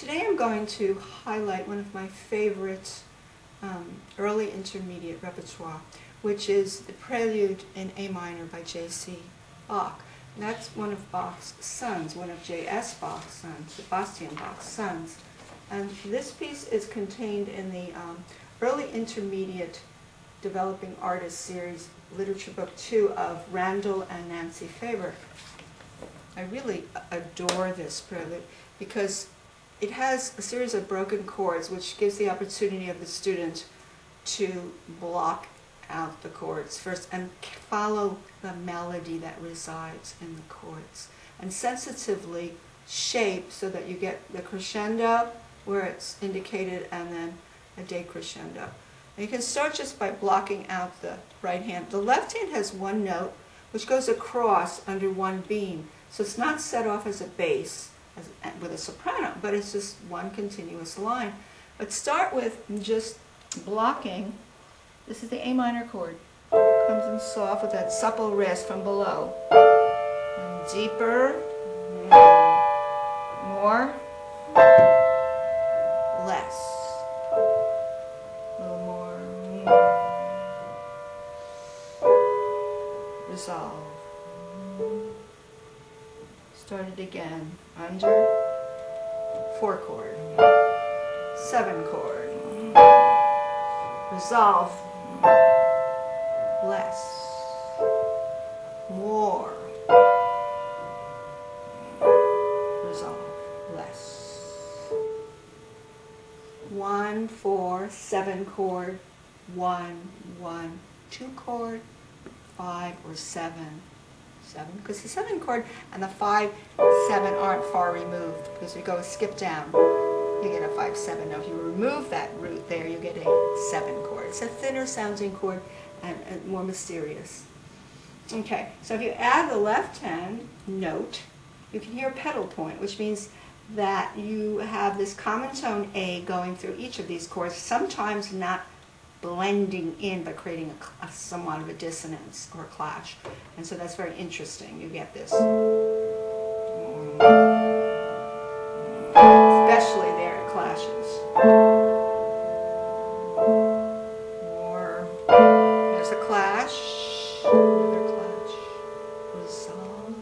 today I'm going to highlight one of my favorite early intermediate repertoire, which is the Prelude in A minor by J.C. Bach. And that's one of Bach's sons, one of J.S. Bach's sons, Sebastian Bach's sons. And this piece is contained in the early intermediate developing artist series, literature book 2 of Randall and Nancy Faber. I really adore this prelude because it has a series of broken chords which gives the opportunity of the student to block out the chords first and follow the melody that resides in the chords and sensitively shape so that you get the crescendo where it's indicated and then a decrescendo. And you can start just by blocking out the right hand. The left hand has one note which goes across under one beam. So it's not set off as a bass with a soprano, but it's just one continuous line. But start with just blocking. This is the A minor chord. Comes in soft with that supple rest from below. And deeper, more, less. A little more. Resolve. Start it again. Under, 4 chord, 7 chord. Resolve, less, more. Resolve, less. 1, 4, 7 chord, 1, 1, 2 chord, 5 or 7. 7, because the 7 chord and the 5, 7 aren't far removed, because if you go skip down, you get a 5, 7. Now if you remove that root there, you get a 7 chord. It's a thinner sounding chord and more mysterious. Okay, so if you add the left hand note, you can hear a pedal point, which means that you have this common tone A going through each of these chords, sometimes not blending in but creating a somewhat of a dissonance or a clash. And so that's very interesting. You get this. Especially there it clashes. More. There's a clash. Another clash. Resolve.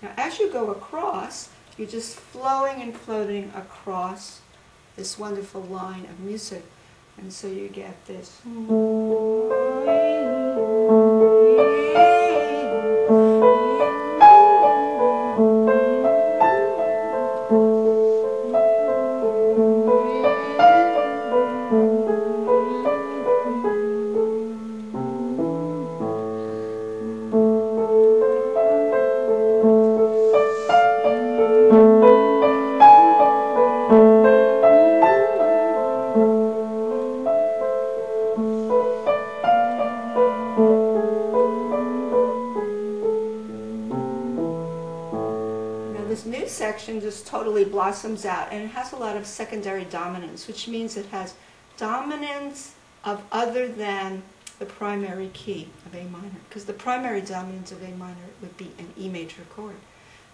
Now as you go across, you're just flowing and floating across this wonderful line of music. And so you get this. This new section just totally blossoms out, and it has a lot of secondary dominance, which means it has dominance of other than the primary key of A minor, because the primary dominance of A minor would be an E major chord.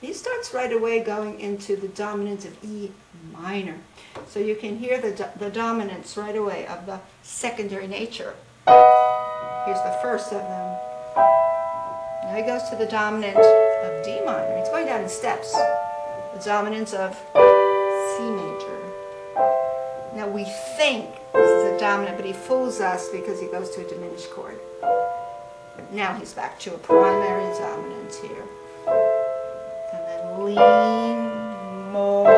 He starts right away going into the dominance of E minor. So you can hear the dominance right away of the secondary nature. Here's the first of them. Now he goes to the dominant of D minor. It's going down in steps. The dominance of C major. Now we think this is a dominant, but he fools us because he goes to a diminished chord. But now he's back to a primary dominant here. And then lean, more,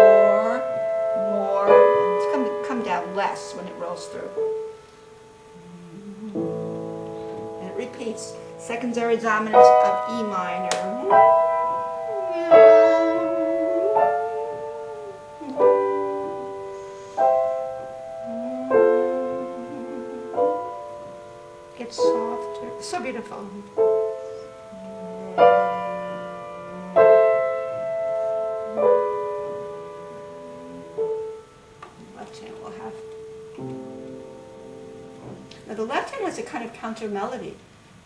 and it's going to come down less when it rolls through. And it repeats. Secondary dominance of E minor. Gets softer. So beautiful. Left hand will have. Now the left hand has a kind of counter melody.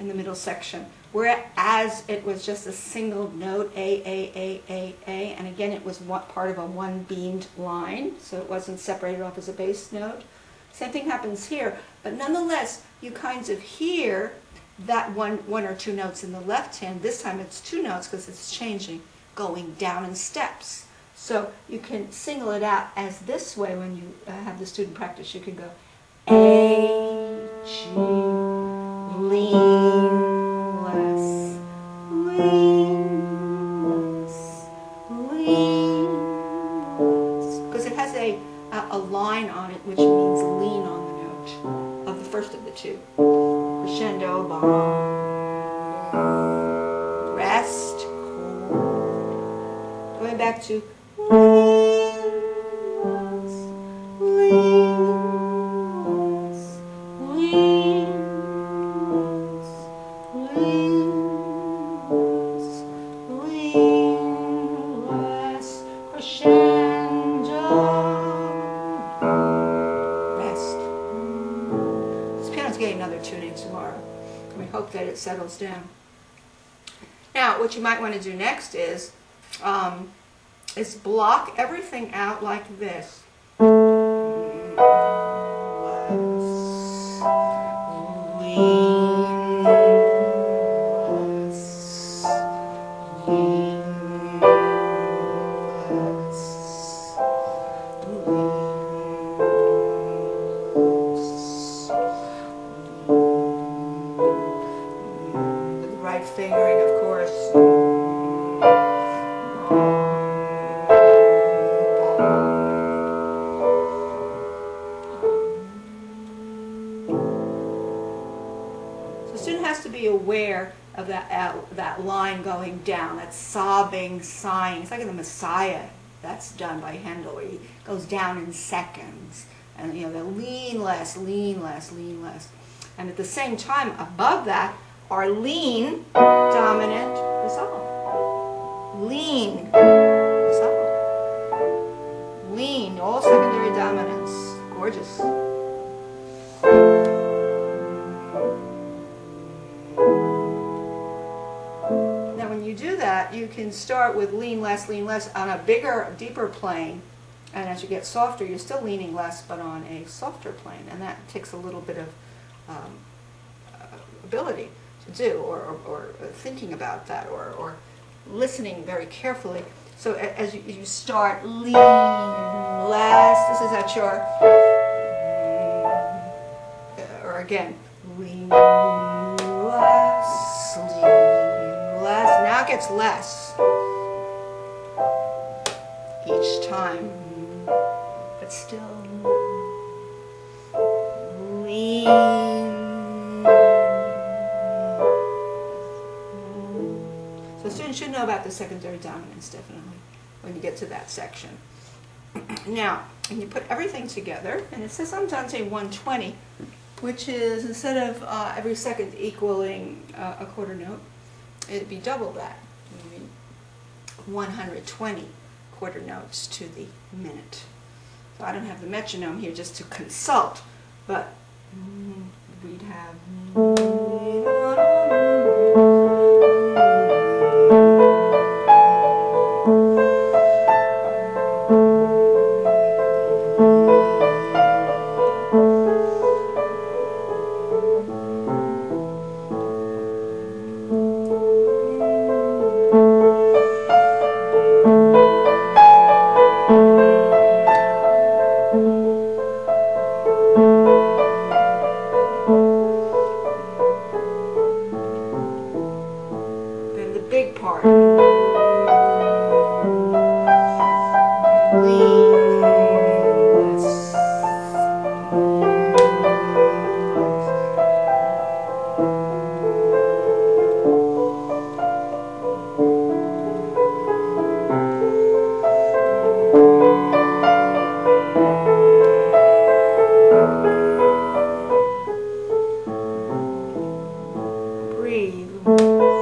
in the middle section, whereas it was just a single note, A, and again it was part of a one-beamed line, so it wasn't separated off as a bass note. Same thing happens here, but nonetheless, you kind of hear that one or two notes in the left hand. This time it's two notes because it's changing, going down in steps. So you can single it out as this way when you have the student practice. You can go A, G, lean less, lean less, lean less. Because it has a line on it which means lean on the note of the first of the two. Crescendo, bong, rest, chord. Going back to that it settles down. Now, what you might want to do next is block everything out like this. Fingering, of course. So the student has to be aware of that line going down, that sobbing, sighing. It's like in the Messiah that's done by Handel, where he goes down in seconds. And you know, the lean less, lean less, lean less. And at the same time, above that, are lean, dominant, resolve. Lean, resolve. Lean, all secondary dominants. Gorgeous. Now when you do that, you can start with lean less on a bigger, deeper plane. And as you get softer, you're still leaning less, but on a softer plane. And that takes a little bit of ability to do, or thinking about that, or listening very carefully. So as you start lean less, this is at your, or again, lean less, lean less. Now it gets less each time, but still lean. So students should know about the secondary dominants, definitely, when you get to that section. Now, when you put everything together, and it says sometimes say 120, which is, instead of every second equaling a quarter note, it'd be double that. It would be 120 quarter notes to the minute. So I don't have the metronome here just to consult, but we'd have... big part. Breathe.